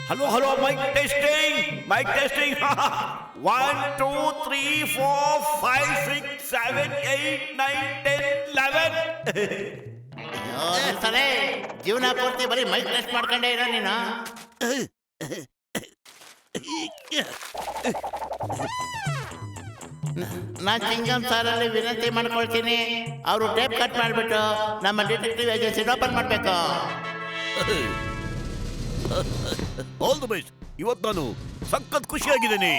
Hello, hello, mic testing, mic testing. 1, 2, 3, 4, 5, 6, 7, 8, 9, 10, 11. ಸರಿ ಜೀವನ ಪೂರ್ತಿ ಬರೀ ಮೈಕ್ ಟೆಸ್ಟ್ ಮಾಡ್ಕೊಂಡೇ ಇರೋ ನೀನು. ನಾನು ಚಿಂಗಮ್ ಸಾರಲ್ಲಿ ವಿನಂತಿ ಮಾಡ್ಕೊಳ್ತೀನಿ, ಅವರು ಟೇಪ್ ಕಟ್ ಮಾಡಿಬಿಟ್ಟು ನಮ್ಮ ಡಿಟೆಕ್ಟಿವ್ ಏಜೆನ್ಸಿ ಓಪನ್ ಮಾಡಬೇಕು. All the best. ಇವತ್ತು ನಾನು ಸಖತ್ ಖುಷಿಯಾಗಿದ್ದೀನಿ.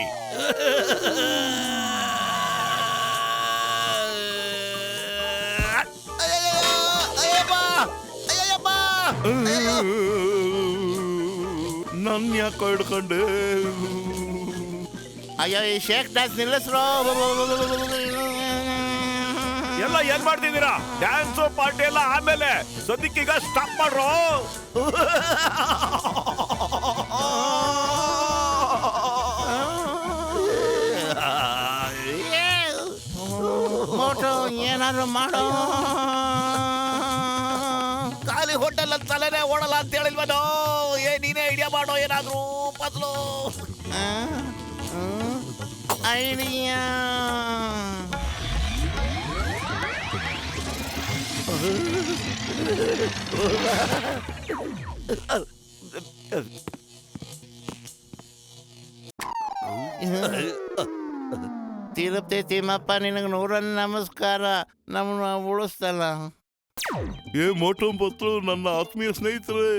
ನನ್ನ ಯಾಕೆ ಹಿಡ್ಕೊಂಡೆ? ಅಯ್ಯೋ, ಈ ಶೇಕ್ ಡ್ಯಾನ್ಸ್ ನಿಲ್ಲಿಸ್ರೋ. ಎಲ್ಲ ಏನ್ ಮಾಡ್ತಿದ್ದೀರಾ? ಡ್ಯಾನ್ಸ್ ಪಾರ್ಟಿ ಎಲ್ಲ ಆಮೇಲೆ, ಸದ್ಯಕ್ಕೀಗ ಸ್ಟಾಪ್ ಮಾಡ್ರೋ. ಮೋಟು ಏನಾದ್ರು ಮಾಡೋ. ಖಾಲಿ ಹೋಟೆಲ್ ತಲೆನೇ ಓಡಲ್ಲ ಅಂತ ಹೇಳಿಲ್ವನೋ? ನೀನೇ ಐಡಿಯಾ ಮಾಡೋ ಏನಾದ್ರು ಬದಲು. ಐಡಿಯಾ ತಿರುಪತಿ ತಿಮ್ಮಪ್ಪ, ನಿನಗೆ 100 ನಮಸ್ಕಾರ. ನಮ್ಮನ್ನ ಉಳಿಸ್ತಲ್ಲ. ಮೋಟೋ ಪತ್ರ ನನ್ನ ಆತ್ಮೀಯ ಸ್ನೇಹಿತರೆ,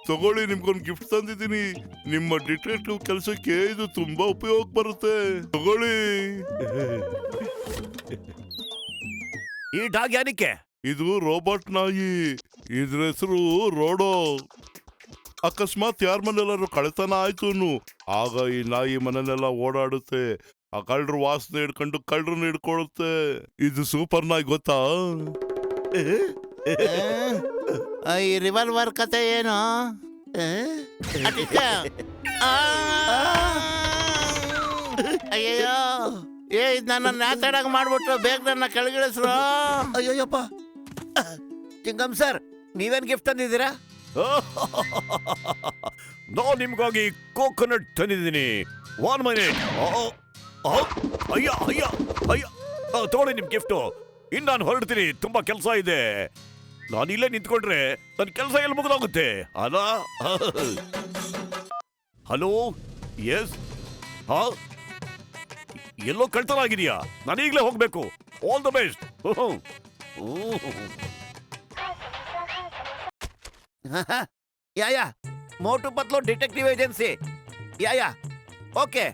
ತಗೊಳ್ಳಿ, ನಿಮ್ಗೊಂದು ಗಿಫ್ಟ್ ತಂದಿದ್ದೀನಿ. ನಿಮ್ಮ ಡಿಟೆಕ್ಟಿವ್ ಕೆಲಸಕ್ಕೆ ಇದು ತುಂಬಾ ಉಪಯೋಗ ಬರುತ್ತೆ. ತಗೊಳ್ಳಿ. ಈ ಡಾಗ್ ಏನಕ್ಕೆ? ಇದು ರೋಬೋಟ್ ನಾಯಿ. ಇದ್ರ ಹೆಸರು ರೋಡೋ. ಅಕಸ್ಮಾತ್ ಯಾರ ಮನೆಲ್ಲಾರು ಕಳ್ತನ ಆಯ್ತು ಆಗ ಈ ನಾಯಿ ಮನೆಯಲ್ಲೆಲ್ಲ ಓಡಾಡುತ್ತೆ. ಆ ಕಳ್ಳರು ವಾಸನೆ ಹಿಡ್ಕೊಂಡು ಕಳ್ಳರನ್ನ ಹಿಡ್ಕೊಳುತ್ತೆ. ಇದು ಸೂಪರ್ ನಾಯಿ, ಗೊತ್ತಾ? ಈ ರಿವಾಲ್ವರ್ ಕತೆ ಏನು? ಅಯ್ಯಯ್ಯೋ, ಇದು ನನ್ನ ನ್ಯಾತಾಡಾಗ ಮಾಡ್ಬಿಟ್ರು. ಬೇಗ ನನ್ನ ಕೆಳಗಿಳಿಸ್ರು. ಅಯ್ಯೋಯಪ್ಪ. ಚಿಂಗಮ್ ಸರ್, ನೀವೇನ್ ಗಿಫ್ಟ್ ತಂದಿದ್ದೀರಾ? ನಾವು ನಿಮ್ಗಾಗಿ ಕೋಕೋನಟ್ ತಂದಿದ್ದೀನಿ. 1 ಮಿನಿಟ್. ಅಯ್ಯ ಅಯ್ಯ ಅಯ್ಯ, ತಗೊಳ್ಳಿ ನಿಮ್ ಗಿಫ್ಟು. ಇನ್ನು ನಾನು ಹೊರಡ್ತೀನಿ, ತುಂಬಾ ಕೆಲಸ ಇದೆ. ನಾನು ಇಲ್ಲೇ ನಿಂತ್ಕೊಂಡ್ರೆ ನನ್ನ ಕೆಲಸ ಎಲ್ಲಿ ಮುಗಿದೋಗುತ್ತೆ ಅಲ್ಲ? Hello, yes. ಹಾ, ಎಲ್ಲೋ ಕಳ್ತನ ಆಗಿದೆಯಾ? ನಾನು ಈಗಲೇ ಹೋಗ್ಬೇಕು. All the best. Yeah Motu Patlu detective agency. Yeah okay,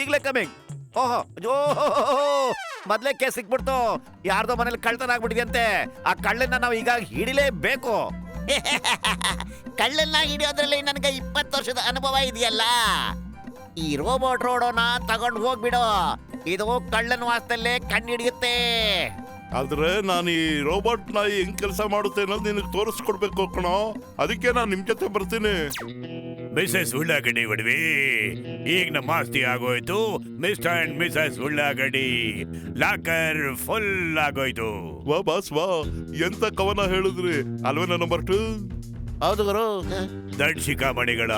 ಈಗಲೇ ಕಮಿಂಗ್. ಓಹೋ, ಮೊದ್ಲೇ ಕೇಸ್ ಸಿಕ್ಬಿಡ್ತು. ಯಾರ್ದೋ ಮನೇಲಿ ಕಳ್ತನ ಆಗ್ಬಿಟ್ಟಿದ್ಯಂತೆ. ಆ ಕಳ್ಳನ್ನ ನಾವು ಈಗ ಹಿಡಿಲೇಬೇಕು. ಕಳ್ಳನ್ನ ಹಿಡಿಯೋದ್ರಲ್ಲಿ ನನಗೆ 20 ವರ್ಷದ ಅನುಭವ ಇದೆಯಲ್ಲ. ಈ ರೋಬೋಟ್ ರೋಡೋನ ತಗೊಂಡು ಹೋಗ್ಬಿಡು. ಇದು ಕಳ್ಳನ ವಾಸದಲ್ಲೇ ಕಣ್ಣು ಹಿಡಿಯುತ್ತೆ. ಆದ್ರೆ ನಾನು ಈ ರೋಬೋಟ್ ನಾಯಿ ಹೆಂಗ್ ಕೆಲಸ ಮಾಡುತ್ತೆ ಅನ್ನೋದು ನಿನಗೆ ತೋರಿಸ್ಕೊಡ್ಬೇಕು ಕಣೋ. ಅದಕ್ಕೆ ನಾನು ನಿಮ್ ಜೊತೆ ಬರ್ತೀನಿ. ಮಿಸಸ್ ಉಳ್ಳಾಗಡ್ಡಿ ಒಡವಿ, ಈಗ ನಮ್ಮ ಆಸ್ತಿ ಆಗೋಯ್ತು. ಮಿಸ್ಟರ್ ಅಂಡ್ ಮಿಸಸ್ ಉಳ್ಳಾಗಡ್ಡಿ, ಲಾಕರ್ ಫುಲ್ ಆಗೋಯ್ತು. ವಾ ಬಾಸ್ ವಾ, ಎಂತ ಕವನ ಹೇಳಿದ್ರಿ ಅಲ್ವೇನ ನಂಬರ್ 2? ಹೌದು ಗುರು. ದರ್ಶಿಕಾ ಮಣಿಗಳ,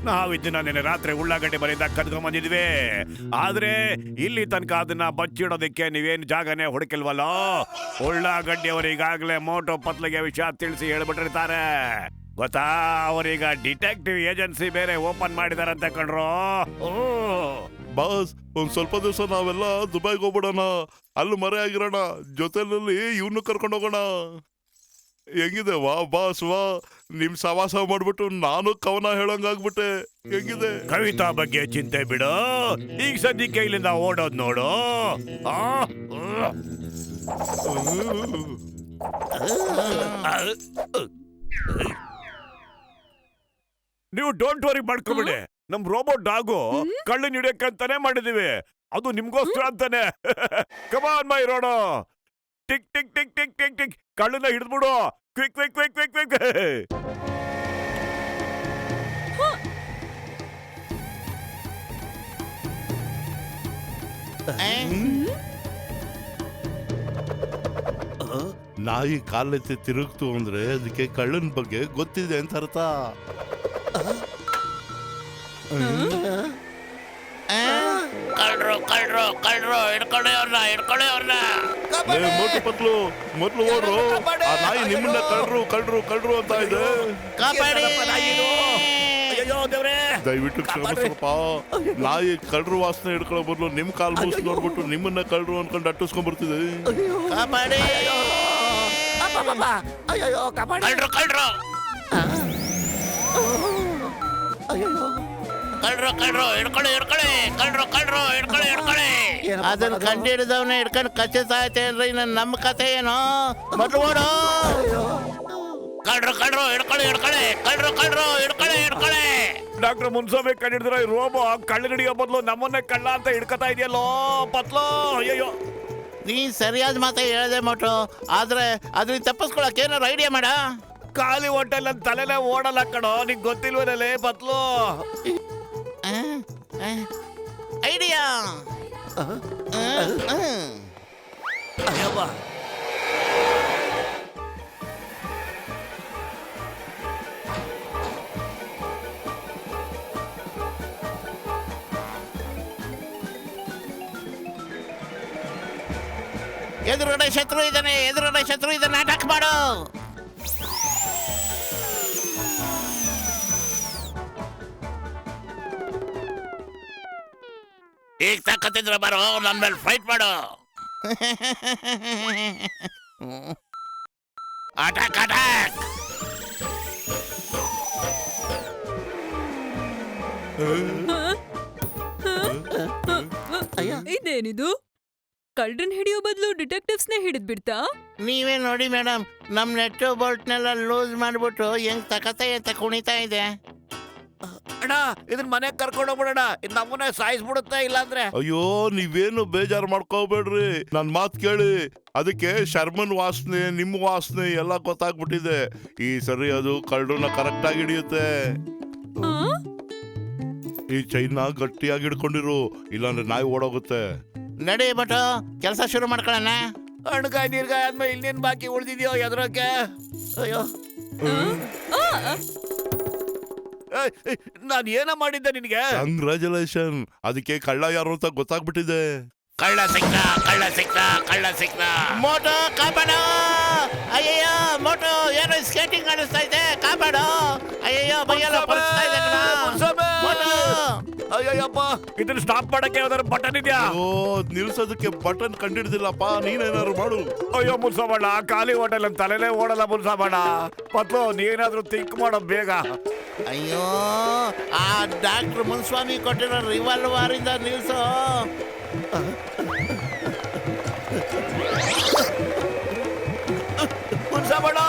ನಾವಿದ್ದನ್ನ ನೆನೆ ರಾತ್ರಿ ಉಳ್ಳಾಗಡ್ಡಿ ಮನೆಯಿಂದ ಕದ್ಕೊಂಡ್ ಬಂದಿದ್ವಿ. ಆದ್ರೆ ಇಲ್ಲಿ ತನಕ ಅದನ್ನ ಬಚ್ಚಿಡೋದಕ್ಕೆ ನೀವೇನು ಜಾಗನೇ ಹುಡುಕಿಲ್ವಲ್ಲ. ಉಳ್ಳಾಗಡ್ಡಿ ಅವರು ಈಗಾಗಲೇ ಮೋಟೋ ಪತ್ಲಿಗೆ ವಿಷಯ ತಿಳಿಸಿ ಹೇಳ್ಬಿಟ್ಟಿರ್ತಾರೆ. ಗೊತ್ತಾ, ಅವರೀಗ ಡಿಟೆಕ್ಟಿವ್ ಏಜೆನ್ಸಿ ಬೇರೆ ಓಪನ್ ಮಾಡಿದಾರಂತ ಕಣ್ರೋ. ಬಾಸ್, ಒಂದ್ ಸ್ವಲ್ಪ ದಿವಸ ನಾವೆಲ್ಲ ದುಬೈಗೆ ಹೋಗ್ಬಿಡೋಣ. ಅಲ್ಲಿ ಮರೆ ಆಗಿರೋಣ. ಜೊತೆನಲ್ಲಿ ಇವ್ನು ಕರ್ಕೊಂಡು ಹೋಗೋಣ. ಹೆಂಗಿದೆ? ವಾ ಬಾಸ್ ವಾ, ನಿಮ್ ಸವಾಸ ಮಾಡ್ಬಿಟ್ಟು ನಾನು ಕವನ ಹೇಳಂಗಾಗ್ಬಿಟ್ಟೆ. ಹೆಂಗಿದೆ? ಕವಿತಾ ಬಗ್ಗೆ ಚಿಂತೆ ಬಿಡು. ಈಗ ಸದ್ಯಕ್ಕೆ ಇಲ್ಲಿಂದ ಓಡೋದ್ ನೋಡು. ನೀವು ಡೋಂಟ್ ವರಿ ಮಾಡ್ಕೊಬಿಡಿ. ನಮ್ ರೋಬೋಟ್ ಡಾಗು ಕಳ್ಳನ್ ಹಿಡಿಯಕ್ಕಂತಾನೆ ಮಾಡಿದೀವಿ. ಅದು ನಿಮ್ಗೋಸ್ಕರ ಅಂತಾನೆ. ಕಮಾನ್ ಮೈ ರೋಡೋ, tick tick tick tick tick tick, ಕಳ್ಳನ್ನ ಹಿಡಿದ್ಬಿಡು. Quick quick quick quick quick. ನಾಯಿ ಕಾಲೆತ್ತಿ ತಿರುಗ್ತು ಅಂದ್ರೆ ಅದಕ್ಕೆ ಕಳ್ಳನ ಬಗ್ಗೆ ಗೊತ್ತಿದೆ ಅಂತ ಅರ್ಥ. ಕಳ್ರು ಕಳ್ರು ಕಳ್ರು ಹಿಡ್ಕೊಳ್ಳಿ ಅವ್ರನ್ನ ಮೋಟು ಪತ್ಲು ಮೊದ್ಲು ಓಡ್ರು. ಆ ನಾಯಿ ನಿಮ್ಮನ್ನ ಕಳ್ರು ಕಳ್ರು ಕಳ್ರು ಅಂತ ಇದೆ. ಕಾಪಾಡಿ. ಅಯ್ಯೋ ದೇವ್ರೇ, ದಯವಿಟ್ಟು ಕ್ಷಮಿಸ್ರಪ್ಪ. ನಾಯಿ ಕಳ್ರು ವಾಸನೆ ಹಿಡ್ಕೊಳ್ಳೋ ಬದಲು ನಿಮ್ ಕಾಲ್ ಮೂಸ್ ನೋಡ್ಬಿಟ್ಟು ನಿಮ್ಮನ್ನ ಕಳ್ರು ಅನ್ಕೊಂಡು ಅಟ್ಟಿಸ್ಕೊಂಡ್ ಬರ್ತಿದೆ. ಕಾಪಾಡಿ. ಅಯ್ಯೋ ಕಾಪಾಡಿ. ಕಳ್ರು ಕಳ್ರು ಕಳ್ರು ಕಳ್ರು ಹಿಡ್ಕೊಳ್ಳಿ ಕಳ್ರು ಹಿಡ್ಕೊಳ್ಳಿ. ಅದನ್ನ ಕಂಡು ಹಿಡಿದವನ್ನ ಹಿಡ್ಕೊಂಡು ಕಚ್ಚುತ್ತಾ ಐತೆ ಅಂದ್ರೆ ನಮ್ಮ ಕತೆ ಏನು? ಮೊದಲು ಓಡು. ಕಳ್ರು ಹಿಡ್ಕೊಳ್ಳಿ. ಡಾಕ್ಟರ್ ಮುನ್ಸ್ವಾಮಿ ಕಂಡಿಡಿದ್ರೆ ಈ ರೋಬೋ ಕಳ್ಳ ಹಿಡಿಯೋ ಬದಲು ನಮ್ಮನ್ನೇ ಕಳ್ಳ ಅಂತ ಹಿಡ್ಕತಾ ಇದೆಯಲ್ಲೋ ಪತ್ಲು. ಅಯ್ಯೋ, ನೀ ಸರಿಯಾದ ಮಾತ ಹೇಳಿದೆ ಮೋಟು. ಆದ್ರೆ ಅದ್ರಿಂದ ತಪ್ಪಿಸ್ಕೊಳಕ್ ಏನಾರು ಐಡಿಯಾ ಮಾಡ. ಖಾಲಿ ಹೊಟ್ಟೆಲ್ಲ ತಲೆನೇ ಓಡಲ್ಲ ಕಣೋ, ನಿಂಗೆ ಗೊತ್ತಿಲ್ವೇನಲ್ಲೇ ಪತ್ಲು? ಐಡಿಯಾ. ಅಯ್ಯವ್ವ, ಎದುರುಗಡೆ ಶತ್ರು ಇದ್ದಾನೆ ಅಟ್ಯಾಕ್ ಮಾಡು. ಈಗ ತಕ್ಕತ್ತಿದ್ರೆ ಬರೋ, ನನ್ನ ಮೇಲೆ ಫೈಟ್ ಮಾಡು. ಅಟ್ಯಾಕ್. ಇದೇನಿದು? ಕಳ್ಳರನ್ ಹಿಡಿಯೋ ಬದಲು ಡಿಟೆಕ್ಟಿವ್ಸ್ನೇ ಹಿಡಿದ್ ಬಿಡ್ತಾ? ನೀವೇ ನೋಡಿ ಮೇಡಮ್, ನಮ್ ನೆಟ್ಟು ಬೋಲ್ಟ್ನೆಲ್ಲ ಲೂಸ್ ಮಾಡ್ಬಿಟ್ಟು ಹೆಂಗ್ ತಕತೆ ಅಂತ ಕುಣಿತಾ ಇದೆ. ಅಣ್ಣ ಇದನ್ನ ಮನೆಗೆ ಕರ್ಕೊಂಡು ಹೋಗ್ಬಿಡೋಣ, ಇದು ನಮ್ಮನ್ನೇ ಸಾಯಿಸ್ಬಿಡುತ್ತೆ ಇಲ್ಲಾಂದ್ರೆ. ಅಯ್ಯೋ ನೀವೇನು ಬೇಜಾರು ಮಾಡ್ಕೋಬೇಡ್ರಿ, ನನ್ ಮಾತ್ ಕೇಳಿ. ಅದಕ್ಕೆ ಶರ್ಮನ್ ವಾಸನೆ ನಿಮ್ಮ ವಾಸನೆ ಎಲ್ಲ ಗೊತ್ತಾಗ್ಬಿಟ್ಟಿದೆ. ಈ ಸರಿ ಅದು ಕಳ್ಳನ ಕರೆಕ್ಟ್ ಆಗಿ ಹಿಡಿಯುತ್ತೆ. ಈ ಚೈನ್ನ ಗಟ್ಟಿಯಾಗಿ ಹಿಡ್ಕೊಂಡಿರು, ಇಲ್ಲಾಂದ್ರೆ ನಾಯಿ ಓಡೋಗುತ್ತೆ. ನಡಿ ಬಟ್ಟು ಕೆಲಸ ಶುರು ಮಾಡ್ಕೊಳ್ಳೋಣ. ಹಣ್ಗಾಯ್ ನೀರ್ಗಾಯ್ ಆದ್ಮೇಲೆ ಇನ್ನೇನ್ ಬಾಕಿ ಉಳಿದಿದ್ಯೋ ಎದ್ರಕ್ಕೆ? ಅಯ್ಯೋ, ನಾನು ಏನ ಮಾಡಿದ್ದೆ ನಿನಗೆ? ಕಂಗ್ರಾಚುಲೇಷನ್, ಅದಕ್ಕೆ ಕಳ್ಳ ಯಾರು ಅಂತ ಗೊತ್ತಾಗ್ಬಿಟ್ಟಿದೆ. ಕಳ್ಳ ಸಿಕ್ತ. ಮೋಟೋ ಕಾಪಾಡು. ಅಯ್ಯಯ್ಯೋ ಮೋಟೋ ಏನೋ ಸ್ಕೇಟಿಂಗ್ ಆಡಿಸ್ತಾ ಇದೆ, ಕಾಪಾಡು. ಅಯ್ಯಯ್ಯೋ ಬೈಯೆಲ್ಲ ಪಡಿಸ್ತಾ ಇದೆ ಮೋಟೋ. ಅಯ್ಯಪ್ಪ, ಇದನ್ನ ಸ್ಟಾಪ್ ಮಾಡಕ್ಕೆ ಯಾವ್ದಾದ್ರು ಬಟನ್ ಇದೆಯಾ? ಓ ನಿಲ್ಸೋದಕ್ಕೆ ಬಟನ್ ಕಂಡಿಡ್ದಿಲ್ಲಪ್ಪ, ನೀನೇನಾದ್ರು ಮಾಡು. ಅಯ್ಯೋ ಮುನ್ಸಾಬಣ್ಣ, ಖಾಲಿ ಹೋಟೆಲ್ ಅಂತ ತಲೆನೇ ಓಡಲ್ಲ ಮುನ್ಸಾಬಣ್ಣ. ಪತ್ಲು ನೀನಾದ್ರೂ ಥಿಂಕ್ ಮಾಡೋ ಬೇಗ. ಅಯ್ಯೋ ಆ ಡಾಕ್ಟರ್ ಮುನ್ಸ್ವಾಮಿ ಕೊಟ್ಟಿರೋ ರಿವಾಲ್ವರ್ ಇಂದ ನಿಲ್ಸು. ಮುನ್ಸಾಬಣ್ಣ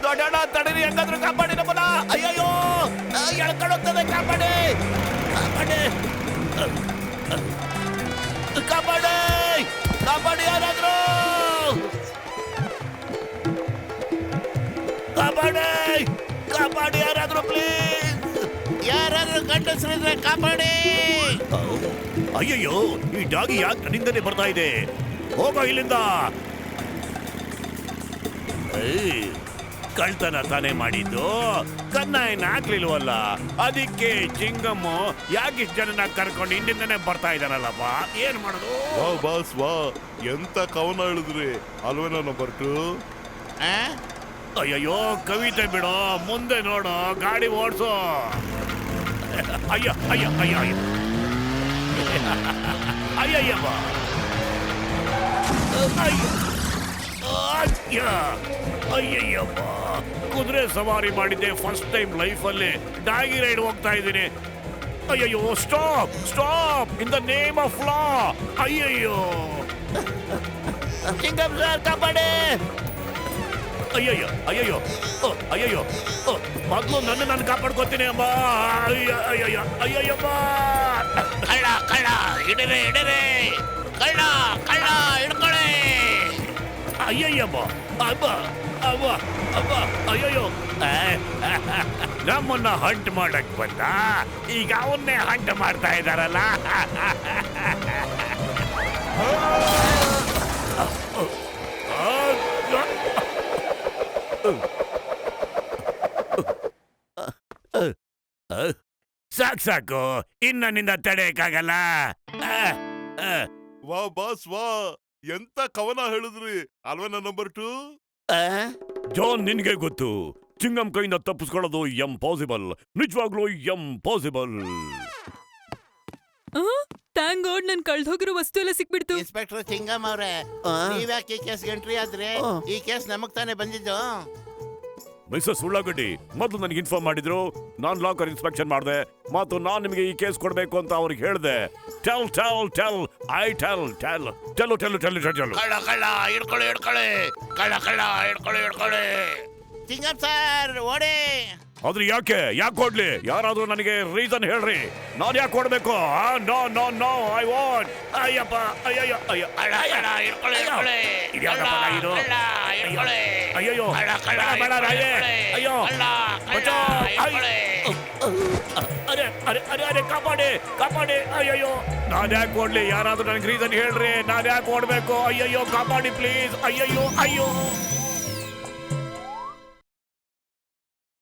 ದೊಡ್ಡಣ್ಣ ತಡೀರಿ, ಹೆಂಗಾದ್ರೂ ಕಾಪಾಡಿ ನಮ್ಮನ್ನ. ಅಯ್ಯಯ್ಯೋ ಎಳ್ಕೊಂಡೋಗ್ತದೆ, ಕಾಪಾಡಿ. ಯಾರಾದ್ರೂ ಕಾಪಾಡಿ ಯಾರಾದ್ರೂ ಪ್ಲೀಸ್. ಯಾರಾದ್ರೂ ಗಂಡಸರಿದ್ರೆ ಕಾಪಾಡಿ. ಅಯ್ಯಯ್ಯೋ ಈ ಡಾಗಿ ಯಾಕೆ ನನ್ನಿಂದನೇ ಬರ್ತಾ ಇದೆ? ಹೋಗೋ ಇಲ್ಲಿಂದ. ಕಳ್ತನ ತಾನೇ ಮಾಡಿದ್ದು, ಕನ್ನ ಏನ್ ಹಾಕ್ಲಿಲ್ವಲ್ಲ, ಅದಕ್ಕೆ ಚಿಂಗಮ್ಮು ಯಾಕಿಷ್ಟು ಜನನ ಕರ್ಕೊಂಡು ಹಿಂದಿಂದನೇ ಬರ್ತಾ ಇದ್ದಾನಲ್ಲಪ್ಪ. ಏನ್ ಮಾಡೋದು? ವಾ ಬಾಸ್ ವಾ, ಎಂತ ಕವನ ಹೇಳಿದ್ರಿ ಅಲ್ವೇನೋ ನಂಬರ್ 2. ಅಯ್ಯಯ್ಯೋ ಕವಿತೆ ಬಿಡೋ, ಮುಂದೆ ನೋಡು, ಗಾಡಿ ಓಡಿಸು. ಅಯ್ಯಯ್ಯಪ್ಪ, ಅಯ್ಯಯ್ಯಪ್ಪ, ಕುದುರೆ ಸವಾರಿ ಮಾಡಿದ್ದೆ ಫಸ್ಟ್ ಟೈಮ್ ಲೈಫಲ್ಲಿ. ಡಾಗಿ ರೈಡ್ ಹೋಗ್ತಾ ಇದ್ದೀನಿ. ಅಯ್ಯಯ್ಯೋ stop in the name of law. ಅಯ್ಯಯ್ಯೋ ಚಿಂಗಮ್ ಸರ್ ಕಾಪಾಡಿ. ಅಯ್ಯಯ್ಯೋ ಮೊದಲು ನಾನು ಕಾಪಾಡ್ಕೊತೀನಿ ಅಮ್ಮ. ಅಯ್ಯಯ್ಯಪ್ಪ, ಕಳ್ಳ ಹಿಡಿರೆ ಕಳ್ಳ ಹಿಡ್ಕೊಳ್ಳಿ. ಅಯ್ಯಯ್ಯಪ್ಪ, ಅಬ್ಬ ಅಯ್ಯಯ್ಯೋ, ನಮ್ಮನ್ನ ಹಂಟ್ ಮಾಡಕ್ ಬಂದ, ಈಗ ಅವನ್ನೇ ಹಂಟ್ ಮಾಡ್ತಾ ಇದಾರಲ್ಲ. ಸಾಕು ಇನ್ನ ನಿಂದ ತಡೆಯಕ್ಕಾಗಲ್ಲ ವಾ ಬಾಸ್ ವಾ, ಎಂತ ಕವನ ಹೇಳಿದ್ರಿ ಅಲ್ವೇನ ನಂಬರ್ 2. ಜಾನ್, ನಿನ್ಗೆ ಗೊತ್ತು, ಚಿಂಗಂ ಕೈಯಿಂದ ತಪ್ಪಿಸ್ಕೊಳ್ಳೋದು ಎಂಪಾಸಿಬಲ್, ನಿಜವಾಗ್ಲೂ ಎಂಪಾಸಿಬಲ್. ಥ್ಯಾಂಕ್ ಗಾಡ್ ನನ್ ಕಳ್ದೋಗಿರೋ ವಸ್ತು ಎಲ್ಲ ಸಿಕ್ಬಿಡ್ತು. ಇನ್ಸ್ಪೆಕ್ಟರ್ ಚಿಂಗಮ್ ಅವ್ರೆ, ನೀವ್ಯಾಕೆ ಈ ಕೇಸ್ ಎಂಟ್ರಿ ಆದ್ರೆ? ಈ ಕೇಸ್ ನಮಗ್ ತಾನೇ ಬಂದಿದ್ದು. ಮಿಸಸ್ ಉಳ್ಳಾಗಡ್ಡಿ ಮೊದಲು ನನಗೆ ಇನ್ಫಾರ್ಮ್ ಮಾಡಿದ್ರು, ನಾನ್ ಲಾಕರ್ ಇನ್ಸ್ಪೆಕ್ಷನ್ ಮಾಡಿದೆ ಮತ್ತು ನಾನ್ ನಿಮಗೆ ಈ ಕೇಸ್ ಕೊಡ್ಬೇಕು ಅಂತ ಅವ್ರಿಗೆ ಹೇಳಿದೆ. Tell tell tell I tell tell tell tell tell tell ಕಳ್ಳ ಕಳ್ಳ ಹಿಡ್ಕೊಳ್ಳಿ ಹಿಡ್ಕೊಳ್ಳಿ, ಕಳ್ಳ ಕಳ್ಳ ಹಿಡ್ಕೊಳ್ಳಿ ಹಿಡ್ಕೊಳ್ಳಿ. ಚಿಂಗಮ್ ಸರ್ ಓಡಿ. ಆದ್ರೆ ಯಾಕೆ ಕೊಡ್ಲಿ? ಯಾರಾದ್ರೂ ನನಗೆ ರೀಸನ್ ಹೇಳ್ರಿ, ನಾನ್ ಯಾಕೆ ಕೊಡ್ಬೇಕು? No no no I want. ಅಯ್ಯಪ್ಪ, ಅಯ್ಯಯ್ಯೋ, ಅಯ್ಯೋ, ಕಳ್ಳ ಕಳ್ಳ ಹಿಡ್ಕೊಳ್ಳಿ ಹಿಡ್ಕೊಳ್ಳಿ. ಇದ್ಯಾವ್ದಪ್ಪ ನಾ ಇದು? ಕಳ್ಳ ಹಿಡ್ಕೊಳ್ಳಿ. ಅಯ್ಯಯ್ಯೋ, ಕಳ್ಳ ಕಳ್ಳ ಬೇಡ, ಬೇಡ, ರಾಯೇ. ಅಯ್ಯೋ, ಕಳ್ಳ ಕಳ್ಳ ಬಚ್ಚೋ, ಹಿಡ್ಕೊಳ್ಳಿ. ಅರೆ ಅರೆ ಅರೆ ಅರೆ ಕಾಪಾಡಿ ಕಾಪಾಡಿ. ಅಯ್ಯಯ್ಯೋ, ನಾನ್ ಯಾಕೆ ಕೊಡ್ಲಿ? ಯಾರಾದ್ರೂ ನನಗೆ ರೀಸನ್ ಹೇಳ್ರಿ, ನಾನ್ ಯಾಕೆ ಕೊಡ್ಬೇಕು? ಅಯ್ಯಯ್ಯೋ ಕಾಪಾಡಿ ಪ್ಲೀಸ್. ಅಯ್ಯಯ್ಯೋ ಅಯ್ಯೋ.